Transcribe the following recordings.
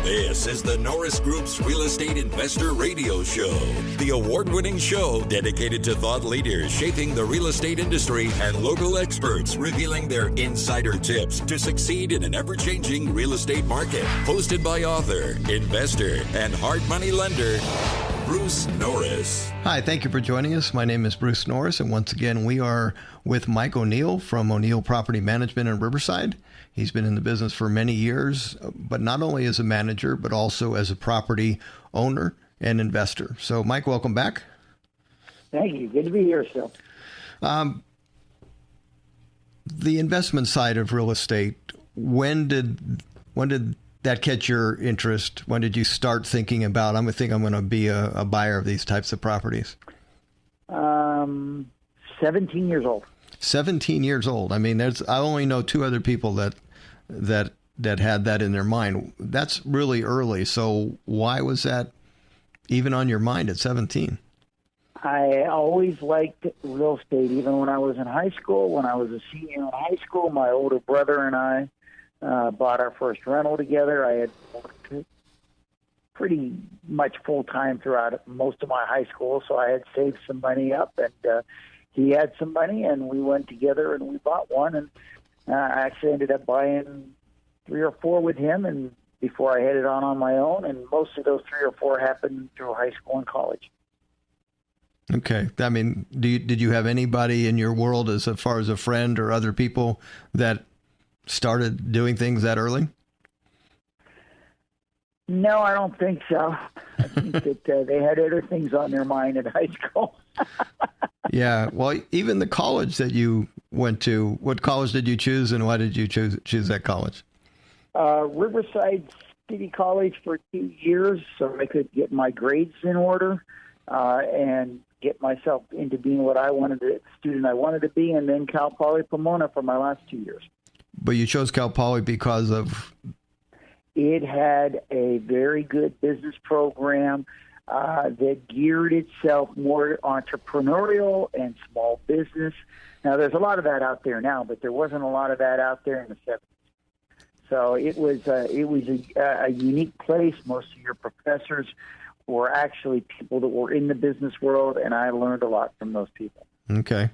This is the Norris Group's Real Estate Investor Radio Show, the award-winning show dedicated to thought leaders shaping the real estate industry and local experts revealing their insider tips to succeed in an ever-changing real estate market. Hosted by author, investor, and hard money lender, Bruce Norris. Hi, thank you for joining us. My name is Bruce Norris, and once again, we are with Mike O'Neill from O'Neill Property Management in Riverside. He's been in the business for many years, but not only as a manager, but also as a property owner and investor. So, Mike, welcome back. Thank you. Good to be here, Phil. The investment side of real estate, when did that catch your interest? When did you start thinking about, I'm going to be a buyer of these types of properties? 17 years old. 17 years old. I mean, I only know two other people that had that in their mind. That's really early. So why was that even on your mind at 17? I always liked real estate, even when I was in high school. When I was a senior in high school, my older brother and I bought our first rental together. I had worked pretty much full-time throughout most of my high school, so I had saved some money up, and he had some money, and we went together and we bought one, and I actually ended up buying 3 or 4 with him, and before I headed on my own, and most of those 3 or 4 happened through high school and college. Okay. I mean, did you have anybody in your world as far as a friend or other people that started doing things that early? No, I don't think so. I think that they had other things on their mind in high school. Yeah. Well, even the college that you went to, what college did you choose and why did you choose that college? Riverside City College for 2 years so I could get my grades in order and get myself into being what I wanted to, the student I wanted to be, and then Cal Poly Pomona for my last 2 years. But you chose Cal Poly because of? It had a very good business program that geared itself more entrepreneurial and small business. Now, there's a lot of that out there now, but there wasn't a lot of that out there in the 70s. So it was a unique place. Most of your professors were actually people that were in the business world, and I learned a lot from those people. Okay.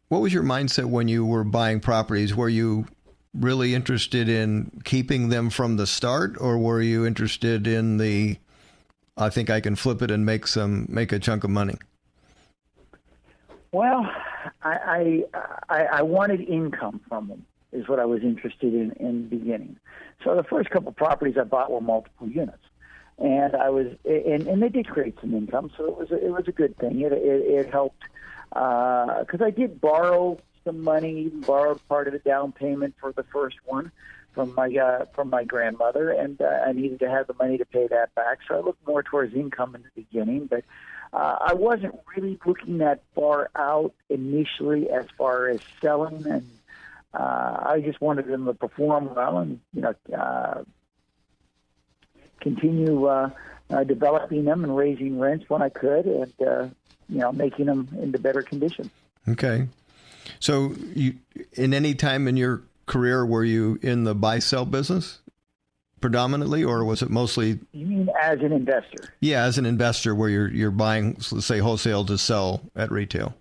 What was your mindset when you were buying properties? Were you really interested in keeping them from the start, or were you interested in I think I can flip it and make a chunk of money? Well, I wanted income from them, is what I was interested in the beginning. So the first couple of properties I bought were multiple units, and and they did create some income. So it was a good thing. It helped because I did borrow some money, even borrowed part of the down payment for the first one from my grandmother, and I needed to have the money to pay that back. So I looked more towards income in the beginning, but I wasn't really looking that far out initially as far as selling, and I just wanted them to perform well and continue developing them and raising rents when I could, and making them into better condition. Okay. So in any time in your career, were you in the buy-sell business predominantly, or was it mostly? You mean as an investor? Yeah, as an investor where you're buying, let's say, wholesale to sell at retail.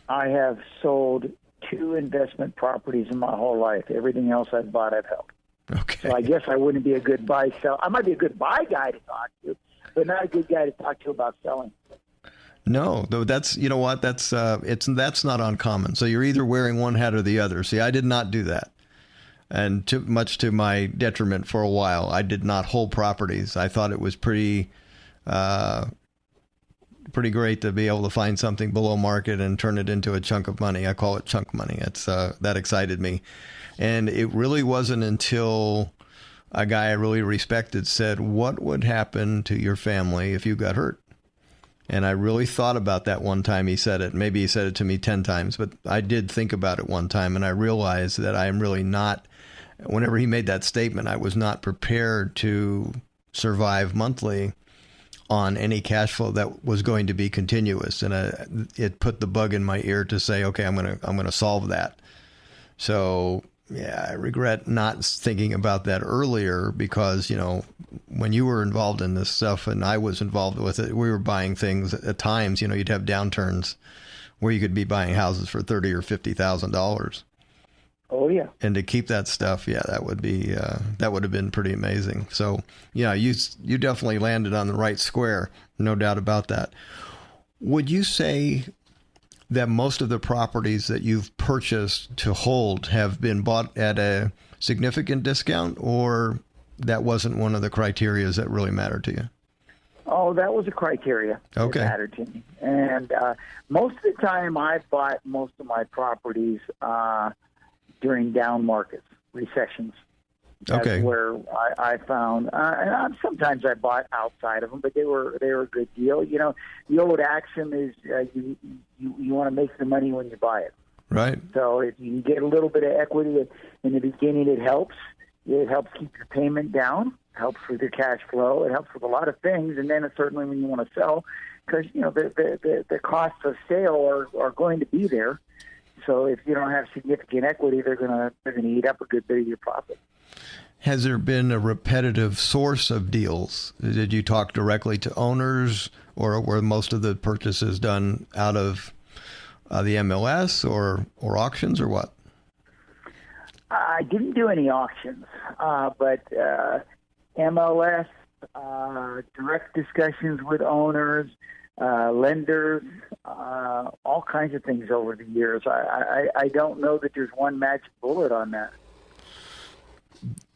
I have sold 2 investment properties in my whole life. Everything else I've bought, I've held. Okay. So I guess I wouldn't be a good buy-sell. I might be a good buy guy to talk to, but not a good guy to talk to about selling. No, though that's that's not uncommon. So you're either wearing one hat or the other. See, I did not do that, and much to my detriment for a while, I did not hold properties. I thought it was pretty great to be able to find something below market and turn it into a chunk of money. I call it chunk money. It's that excited me, and it really wasn't until a guy I really respected said, "What would happen to your family if you got hurt?" And I really thought about that one time he said it. Maybe he said it to me 10 times, but I did think about it one time, and I realized that I am really not, whenever he made that statement, I was not prepared to survive monthly on any cash flow that was going to be continuous. And it put the bug in my ear to say, okay, I'm going to solve that. So Yeah, I regret not thinking about that earlier because, when you were involved in this stuff and I was involved with it, we were buying things at times, you'd have downturns where you could be buying houses for $30,000 or $50,000. Oh yeah. And to keep that stuff, that would have been pretty amazing. So, you definitely landed on the right square, no doubt about that. Would you say that most of the properties that you've purchased to hold have been bought at a significant discount, or that wasn't one of the criterias that really mattered to you? Oh, that was a criteria that mattered to me. And most of the time I bought most of my properties during down markets, recessions. That's where I found, and sometimes I bought outside of them, but they were a good deal. The old axiom is you want to make the money when you buy it. Right. So if you get a little bit of equity in the beginning, it helps. It helps keep your payment down, helps with your cash flow, it helps with a lot of things. And then it's certainly when you want to sell, because the costs of sale are going to be there. So if you don't have significant equity, they're gonna eat up a good bit of your profit. Has there been a repetitive source of deals? Did you talk directly to owners, or were most of the purchases done out of the MLS or auctions, or what? I didn't do any auctions, but MLS, direct discussions with owners, lenders, all kinds of things over the years. I don't know that there's one magic bullet on that.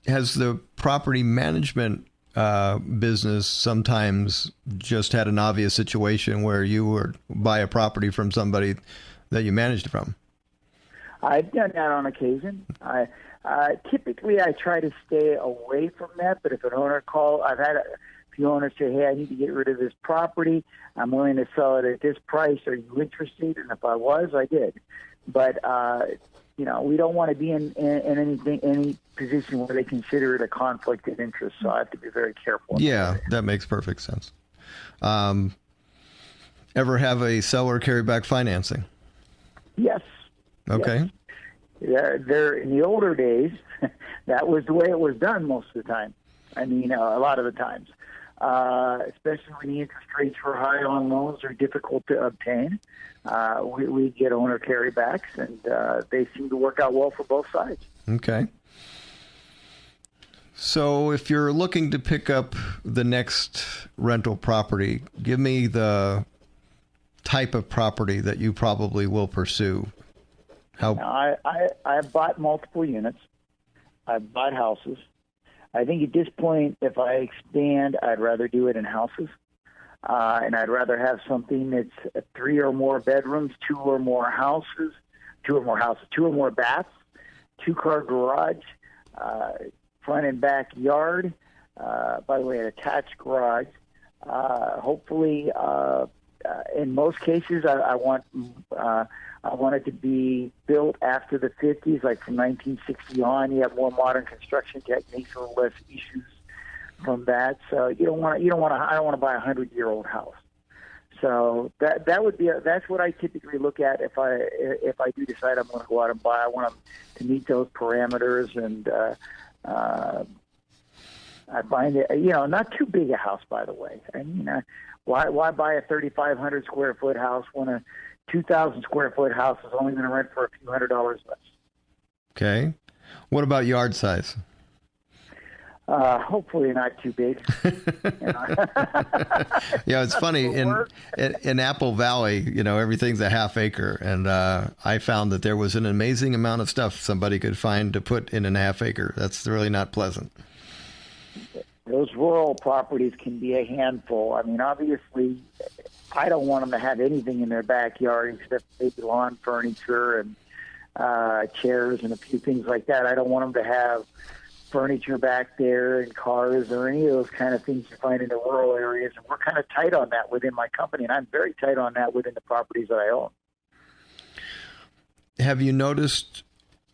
Has the property management business sometimes just had an obvious situation where you would buy a property from somebody that you managed from? I've done that on occasion. Typically I try to stay away from that, but if an owner calls, I've had a few owners say, hey, I need to get rid of this property. I'm willing to sell it at this price. Are you interested? And if I was, I did. But, we don't want to be in any position where they consider it a conflict of interest. So I have to be very careful. Yeah, that makes perfect sense. Ever have a seller carry back financing? Yes. Okay. Yes. There in the older days, that was the way it was done most of the time. I mean, a lot of the times, especially when the interest rates were high on loans or difficult to obtain. We get owner carrybacks, and they seem to work out well for both sides. Okay. So if you're looking to pick up the next rental property, give me the type of property that you probably will pursue. Now, I've bought multiple units. I've bought houses. I think at this point, if I expand, I'd rather do it in houses. And I'd rather have something that's 3 or more bedrooms, 2 or more baths, 2-car garage, front and back yard. By the way, an attached garage. Hopefully, in most cases, I want it to be built after the 50s, like from 1960 on. You have more modern construction techniques, a little less issues from that. So I don't want to buy a 100-year-old house. So that's what I typically look at if I do decide I'm going to go out and buy. I want them to meet those parameters, and I find it not too big a house. By the way, I mean, why buy a 3,500 square foot house when a 2,000 square foot house is only going to rent for a few $100s less? Okay. What about yard size? Hopefully not too big. Yeah, it's funny. In Apple Valley, everything's a half acre. And I found that there was an amazing amount of stuff somebody could find to put in a half acre. That's really not pleasant. Those rural properties can be a handful. I mean, obviously, I don't want them to have anything in their backyard except maybe lawn furniture and chairs and a few things like that. I don't want them to have furniture back there and cars or any of those kind of things you find in the rural areas. And we're kind of tight on that within my company, and I'm very tight on that within the properties that I own. Have you noticed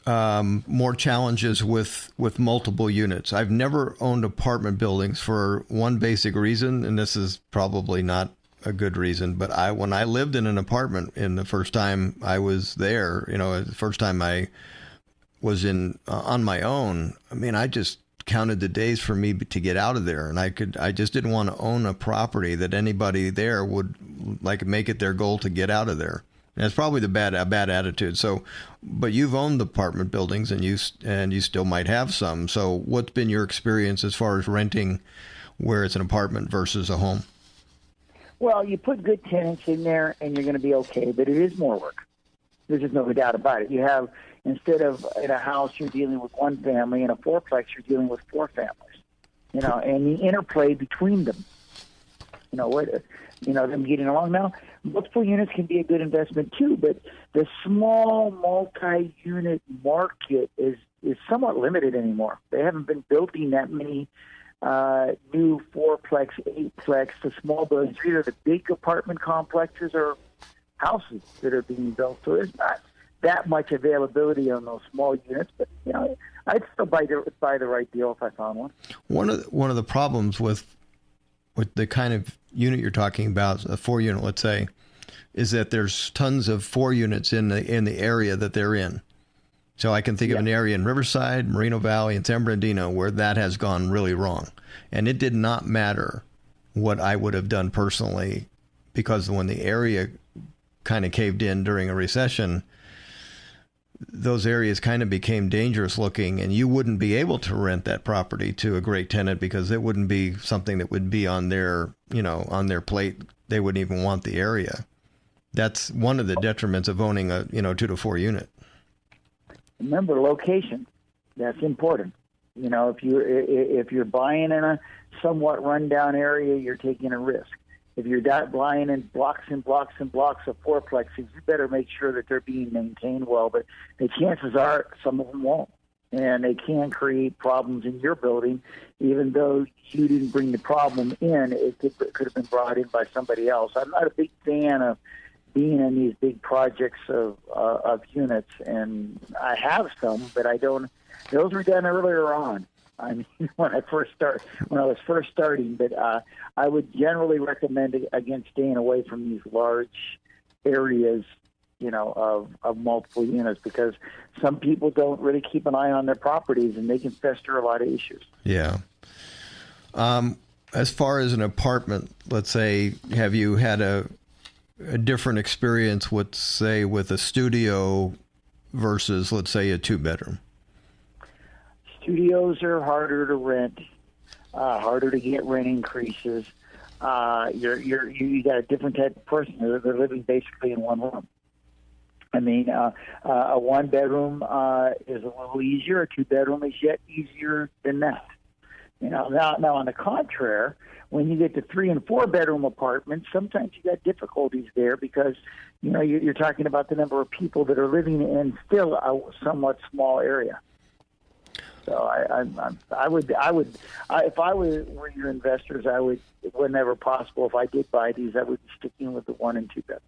more challenges with multiple units? I've never owned apartment buildings for one basic reason, and this is probably not a good reason, but when I lived in an apartment in the first time I was there, the first time I was in on my own, I mean, I just counted the days for me to get out of there, and I just didn't want to own a property that anybody there would like make it their goal to get out of there. And that's probably a bad attitude. So, but you've owned apartment buildings, and you still might have some. So, what's been your experience as far as renting, where it's an apartment versus a home? Well, you put good tenants in there, and you're going to be okay. But it is more work. There's just no doubt about it. You have, instead of in a house, you're dealing with one family. In a fourplex, you're dealing with four families. You know, and the interplay between them. You know what? You know, them getting along. Now, multiple units can be a good investment too, but the small multi-unit market is somewhat limited anymore. They haven't been building that many new fourplex, eightplex, the small buildings. Either the big apartment complexes or houses that are being built. So there's not that much availability on those small units, but you know, I'd still buy the right deal if I found one. One of the problems with the kind of unit you're talking about, a 4-unit, let's say, is that there's tons of 4 units in the area that they're in. So I can think of an area in Riverside, Moreno Valley, and San Bernardino where that has gone really wrong. And it did not matter what I would have done personally, because when the area kind of caved in during a recession, those areas kind of became dangerous looking, and you wouldn't be able to rent that property to a great tenant because it wouldn't be something that would be on their, on their plate. They wouldn't even want the area. That's one of the detriments of owning a, 2 to 4 unit. Remember, location. That's important. If you're buying in a somewhat rundown area, you're taking a risk. If you're buying in blocks and blocks and blocks of fourplexes, you better make sure that they're being maintained well. But the chances are some of them won't. And they can create problems in your building, even though you didn't bring the problem in. It could have been brought in by somebody else. I'm not a big fan of being in these big projects of units, and I have some, but I don't. Those were done earlier on. I mean, when I was first starting, but I would generally recommend against staying away from these large areas, of multiple units, because some people don't really keep an eye on their properties, and they can fester a lot of issues. Yeah. As far as an apartment, let's say, have you had a different experience with a studio versus, let's say, a 2-bedroom? Studios are harder to rent, harder to get rent increases. You got a different type of person. They're living basically in one room. I mean, a 1-bedroom is a little easier. A 2-bedroom is yet easier than that. Now on the contrary, when you get to 3 and 4-bedroom apartments, sometimes you got difficulties there because you're talking about the number of people that are living in still a somewhat small area. So I would if I were your investors, I would, whenever possible, if I did buy these, I would be sticking with the 1 and 2 bedrooms.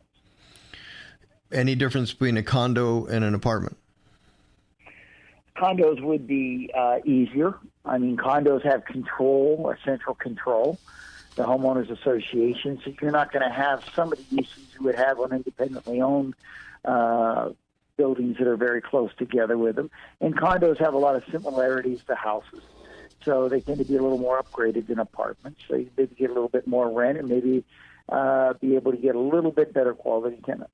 Any difference between a condo and an apartment? Condos would be easier. I mean, condos have control, a central control, the homeowners association. So you're not going to have some of the issues you would have on independently owned buildings that are very close together with them. And condos have a lot of similarities to houses. So they tend to be a little more upgraded than apartments. So you maybe get a little bit more rent and maybe be able to get a little bit better quality tenant.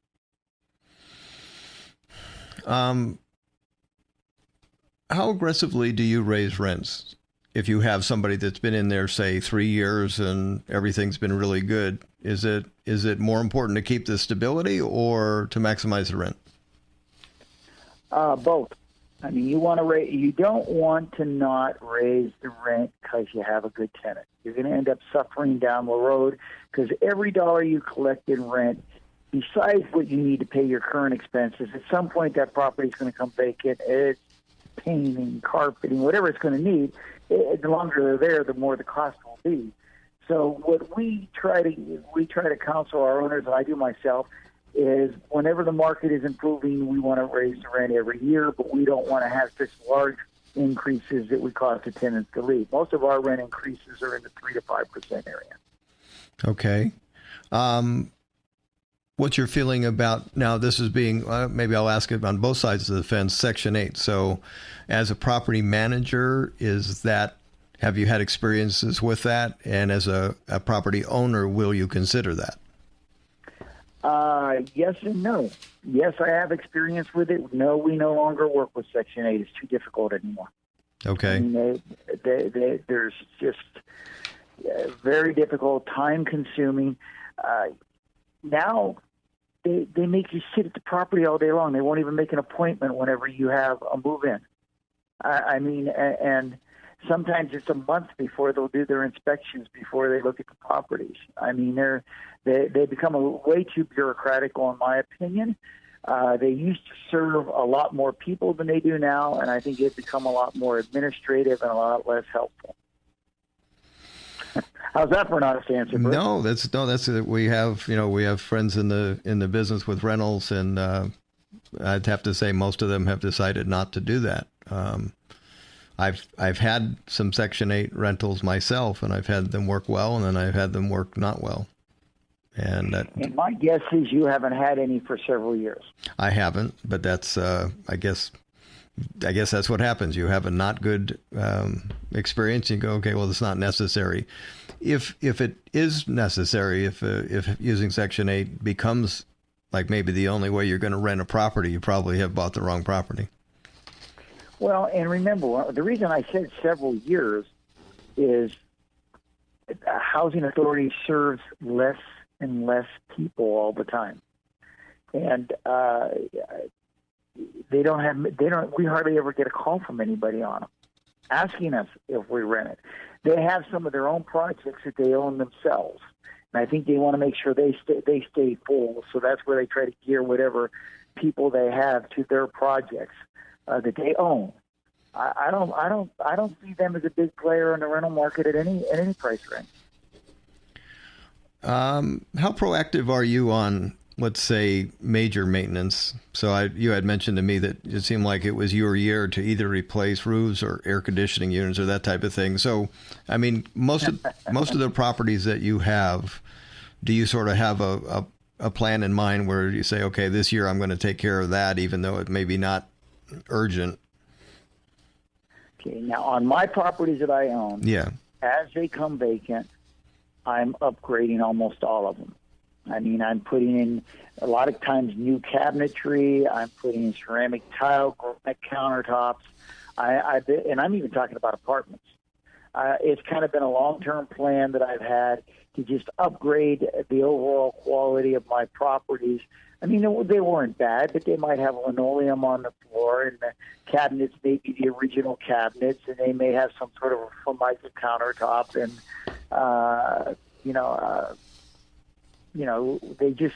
How aggressively do you raise rents? If you have somebody that's been in there, say, 3 years and everything's been really good, is it more important to keep the stability or to maximize the rent? Both. I mean, you don't want to not raise the rent because you have a good tenant. You're going to end up suffering down the road because every dollar you collect in rent, besides what you need to pay your current expenses, at some point that property is going to come vacant. It's painting, carpeting, whatever it's going to need. The longer they're there, the more the cost will be. So what we try to counsel our owners, and I do myself, is whenever the market is improving, we want to raise the rent every year, but we don't want to have such large increases that would cause the tenants to leave. Most of our rent increases are in the 3 to 5% area. Okay. what's your feeling about now? This is being maybe I'll ask it on both sides of the fence. Section 8. So, as a property manager, have you had experiences with that? And as a property owner, will you consider that? Yes and no. Yes, I have experience with it. No, we no longer work with Section 8. It's too difficult anymore. Okay. I mean, there's just very difficult, time-consuming. Now, they make you sit at the property all day long. They won't even make an appointment whenever you have a move-in. I mean, and sometimes it's a month before they'll do their inspections, before they look at the properties. I mean, they become way too bureaucratic, in my opinion. They used to serve a lot more people than they do now, and I think it's become a lot more administrative and a lot less helpful. How's that for an honest answer, Bruce? No, that's it. We have friends in the business with rentals, and I'd have to say most of them have decided not to do that. I've had some Section 8 rentals myself, and I've had them work well, and then I've had them work not well. And my guess is you haven't had any for several years. I haven't, but that's I guess that's what happens. You have a not good experience, and you go, okay, well, it's not necessary. If it is necessary, if using Section 8 becomes like maybe the only way you're going to rent a property, you probably have bought the wrong property. Well, and remember, the reason I said several years is a housing authority serves less and less people all the time, and we hardly ever get a call from anybody on them asking us if we rent it. They have some of their own projects that they own themselves, and I think they want to make sure they stay full. So that's where they try to gear whatever people they have to their projects that they own. I don't see them as a big player in the rental market at any price range. How proactive are you on, let's say, major maintenance? So you had mentioned to me that it seemed like it was your year to either replace roofs or air conditioning units or that type of thing. So, I mean, most of the properties that you have, do you sort of have a plan in mind where you say, okay, this year I'm going to take care of that, even though it may be not urgent? Okay, now on my properties that I own, as they come vacant, I'm upgrading almost all of them. I mean, I'm putting in a lot of times new cabinetry. I'm putting in ceramic tile, granite countertops. And I'm even talking about apartments. It's kind of been a long-term plan that I've had to just upgrade the overall quality of my properties. I mean, they weren't bad, but they might have linoleum on the floor, and the cabinets may be the original cabinets, and they may have some sort of a Formica countertop, and they just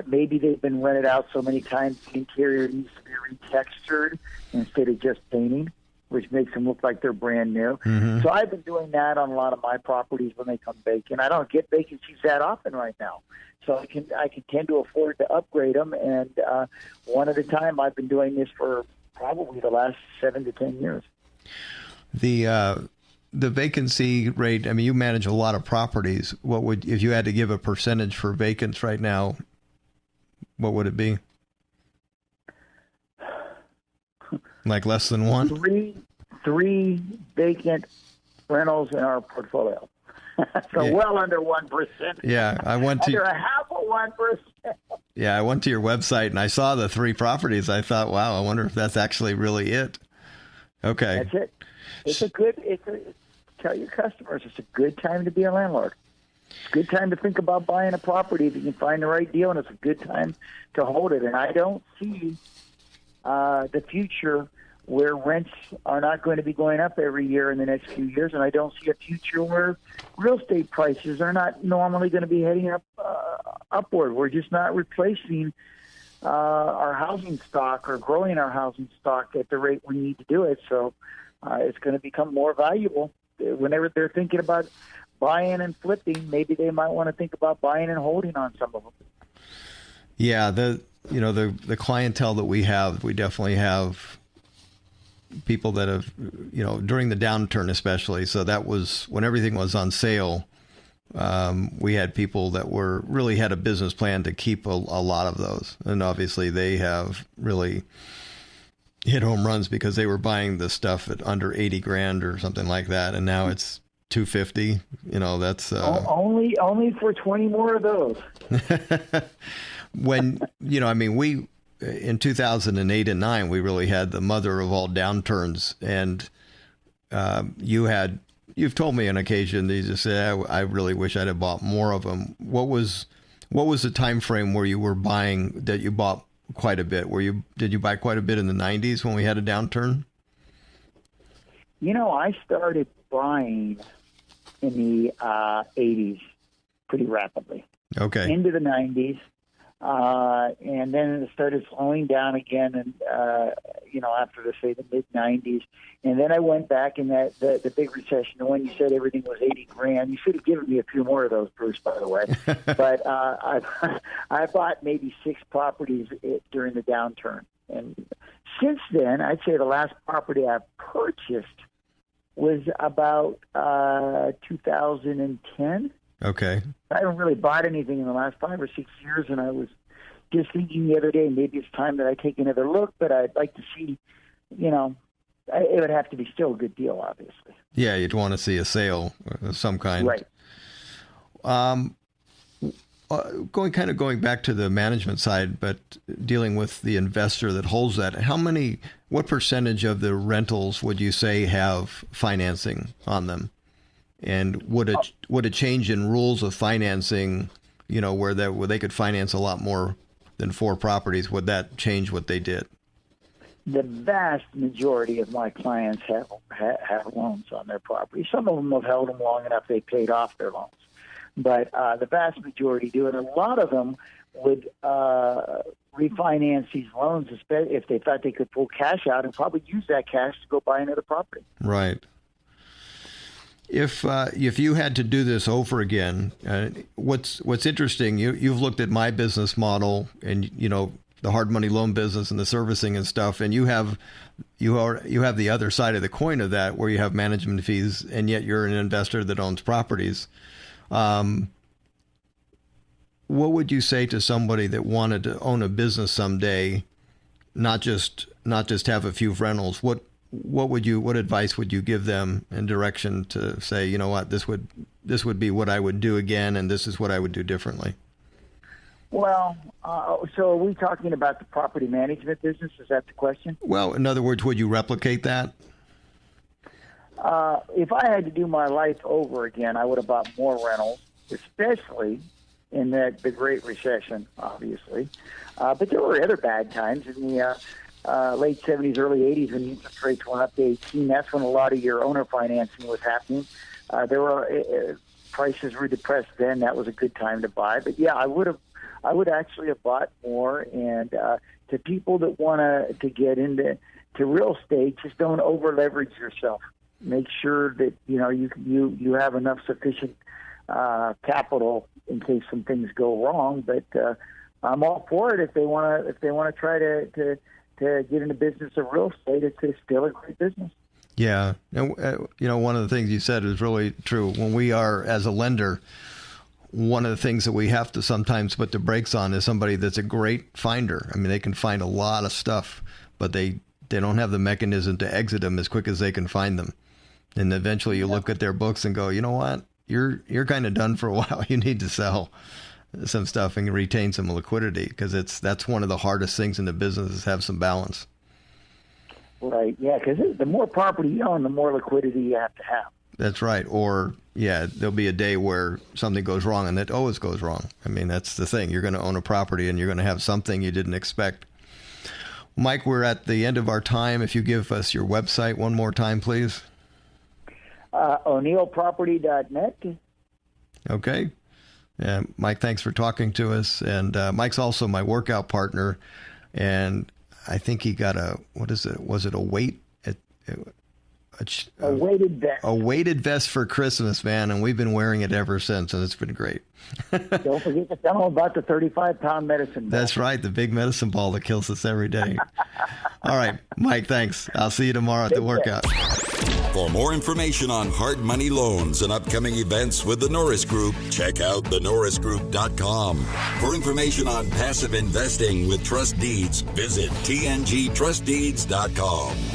maybe they've been rented out so many times the interior needs to be retextured instead of just painting, which makes them look like they're brand new. Mm-hmm. So I've been doing that on a lot of my properties when they come vacant. I don't get vacancies that often right now, so I can tend to afford to upgrade them. And one at a time, I've been doing this for probably the last 7 to 10 years. The vacancy rate, I mean, you manage a lot of properties. If you had to give a percentage for vacants right now, what would it be? Like less than one? Three vacant rentals in our portfolio. So well under 1%. Yeah, I went to under a half of 1%. Yeah, I went to your website and I saw the 3 properties. I thought, wow, I wonder if that's actually really it. Okay. That's it. Tell your customers it's a good time to be a landlord. It's a good time to think about buying a property if you can find the right deal, and it's a good time to hold it. And I don't see the future where rents are not going to be going up every year in the next few years, and I don't see a future where real estate prices are not normally going to be heading up upward. We're just not replacing our housing stock or growing our housing stock at the rate we need to do it. So it's going to become more valuable. Whenever they're thinking about buying and flipping, maybe they might want to think about buying and holding on some of them. Yeah, the clientele that we definitely have people that have, during the downturn especially. So that was when everything was on sale. We had people that really had a business plan to keep a lot of those. And obviously they have really hit home runs because they were buying the stuff at under 80 grand or something like that. And now it's 250, that's only for 20 more of those. When, we, in 2008 and 9, we really had the mother of all downturns. And you've told me on occasion that you just said, I really wish I'd have bought more of them. What was the time frame where you were buying, that you bought quite a bit? Did you buy quite a bit in the 90s when we had a downturn? I started buying in the 80s pretty rapidly. Okay. Into the 90s. And then it started slowing down again, and after the mid 90s, and then I went back in the big recession. The one you said everything was 80 grand. You should have given me a few more of those, Bruce, by the way. But I bought maybe 6 properties during the downturn, and since then, I'd say the last property I purchased was about 2010. Okay. I haven't really bought anything in the last 5 or 6 years, and I was just thinking the other day, maybe it's time that I take another look, but I'd like to see, it would have to be still a good deal, obviously. Yeah, you'd want to see a sale of some kind. Right. Going back to the management side, but dealing with the investor that holds that, what percentage of the rentals would you say have financing on them? And would a change in rules of financing, where they could finance a lot more than 4 properties, would that change what they did? The vast majority of my clients have loans on their property. Some of them have held them long enough they paid off their loans, but the vast majority do, and a lot of them would refinance these loans if they thought they could pull cash out and probably use that cash to go buy another property. Right. If you had to do this over again, what's interesting, you've looked at my business model and the hard money loan business and the servicing and stuff, and you have the other side of the coin of that, where you have management fees, and yet you're an investor that owns properties. What would you say to somebody that wanted to own a business someday, not just have a few rentals? What advice would you give them in direction to say, this would be what I would do again, and this is what I would do differently? Well, so are we talking about the property management business? Is that the question? Well, in other words, would you replicate that? If I had to do my life over again, I would have bought more rentals, especially in the Great Recession, obviously. But there were other bad times in the late 70s, early 80s, when interest rates went up to 18. That's when a lot of your owner financing was happening. Prices were depressed then. That was a good time to buy. But yeah, I would actually have bought more. And to people that want to get into real estate, just don't over leverage yourself. Make sure that you have enough sufficient capital in case some things go wrong. But I'm all for it if they want to try to get into business of real estate. It's still a great business. Yeah. And, one of the things you said is really true. When we are, as a lender, one of the things that we have to sometimes put the brakes on is somebody that's a great finder. I mean, they can find a lot of stuff, but they don't have the mechanism to exit them as quick as they can find them. And eventually you look at their books and go, you know what? You're kind of done for a while. You need to sell some stuff and retain some liquidity, because that's one of the hardest things in the business, is have some balance. Right. Yeah. Because the more property you own, the more liquidity you have to have. That's right. Or there'll be a day where something goes wrong, and that always goes wrong. I mean, that's the thing. You're going to own a property and you're going to have something you didn't expect. Mike, we're at the end of our time. If you give us your website one more time, please. O'NeillProperty.net. Okay. And Mike, thanks for talking to us. And Mike's also my workout partner. And I think he got what is it? Was it a weight? A weighted vest. A weighted vest for Christmas, man. And we've been wearing it ever since. And it's been great. Don't forget to tell them about the 35-pound medicine ball. That's right. The big medicine ball that kills us every day. All right, Mike, thanks. I'll see you tomorrow at the workout. For more information on hard money loans and upcoming events with the Norris Group, check out thenorrisgroup.com. For information on passive investing with trust deeds, visit tngtrustdeeds.com.